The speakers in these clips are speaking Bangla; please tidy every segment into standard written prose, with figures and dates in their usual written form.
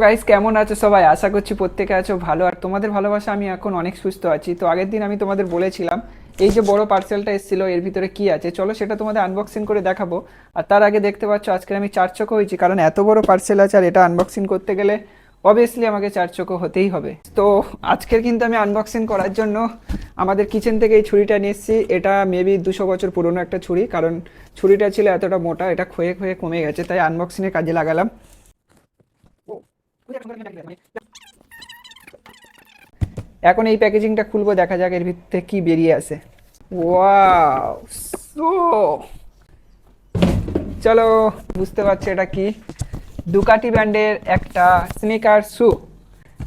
গাইস, কেমন আছো সবাই? আশা করছি প্রত্যেকে আছো ভালো। আর তোমাদের ভালোবাসা আমি এখন অনেক সুস্থ আছি। তো আগের দিন আমি তোমাদের বলেছিলাম এই যে বড় পার্সেলটা এসেছিল এর ভিতরে কি আছে, চলো সেটা তোমাদের আনবক্সিং করে দেখাবো। আর তার আগে দেখতে পাচ্ছ আজকে আমি চার চোখো হয়েছি, কারণ এত বড় পার্সেল আছে আর এটা আনবক্সিং করতে গেলে অবভিয়াসলি আমাকে চার চোখো হতেই হবে। তো আজকের কিন্তু আমি আনবক্সিং করার জন্য আমাদের কিচেন থেকে এই ছুরিটা নিয়ে এসেছি। এটা মেবি 200 বছর পুরনো একটা ছুরি, কারণ ছুরিটা ছিল এতটা মোটা, এটা ক্ষয়ে ক্ষয়ে কমে গেছে, তাই আনবক্সিংয়ের কাজে লাগালাম। এখন এই প্যাকেজিংটা খুলবো, দেখা যাক এর ভিতরে কি বেরিয়ে আসে। ওয়াও, সো চলো, বুঝতে পারছি এটা কি। দুকাটি ব্র্যান্ডের একটা স্নিকার শু।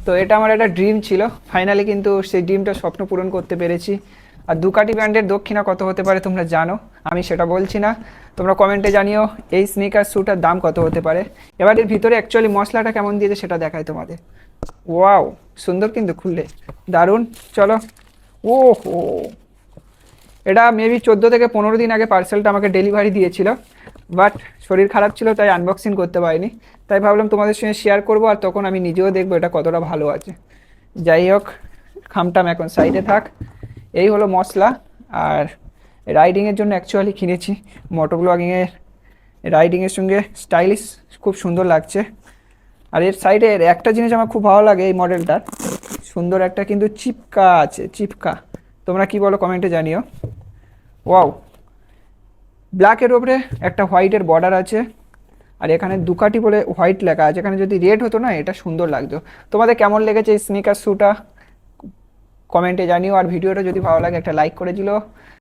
তো এটা আমার একটা ড্রিম ছিল, ফাইনালি কিন্তু সেই ড্রিমটা স্বপ্ন পূরণ করতে পেরেছি। আর দুকাটি ব্র্যান্ডের দক্ষিণা কত হতে পারে তোমরা জানো, আমি সেটা বলছি না, তোমরা কমেন্টে জানিও এই স্নিকার শ্যুটার দাম কত হতে পারে। এবার এর ভিতরে অ্যাকচুয়ালি মশলাটা কেমন দিয়েছে সেটা দেখায় তোমাদের। ওয়াও, সুন্দর কিন্তু খুললে, দারুণ। চলো। ও হো, এটা মেবি 14 থেকে 15 দিন আগে পার্সেলটা আমাকে ডেলিভারি দিয়েছিল, বাট শরীর খারাপ ছিল তাই আনবক্সিং করতে পারিনি। তাই ভাবলাম তোমাদের সঙ্গে শেয়ার করবো, আর তখন আমি নিজেও দেখবো এটা কতটা ভালো আছে। যাই হোক, খামটাম এখন সাইডে থাক। এই হলো মশলা। আর রাইডিংয়ের জন্য অ্যাকচুয়ালি কিনেছি, মোটো ব্লগিংয়ের রাইডিংয়ের সঙ্গে স্টাইলিশ, খুব সুন্দর লাগছে। আর এর সাইডের একটা জিনিস আমার খুব ভালো লাগে এই মডেলটার, সুন্দর একটা কিন্তু চিপকা আছে, চিপকা। তোমরা কি বলো কমেন্টে জানিও। ওয়াও, ব্ল্যাকের ওপরে একটা হোয়াইটের বর্ডার আছে। আর এখানে দুকাটি বলে হোয়াইট লেখা আছে, এখানে যদি রেড হতো না এটা সুন্দর লাগতো। তোমাদের কেমন লেগেছে এই স্নিকার শ্যুটা কমেন্টে জানিও। আর ভিডিওটা যদি ভালো লাগে একটা লাইক করে দিও।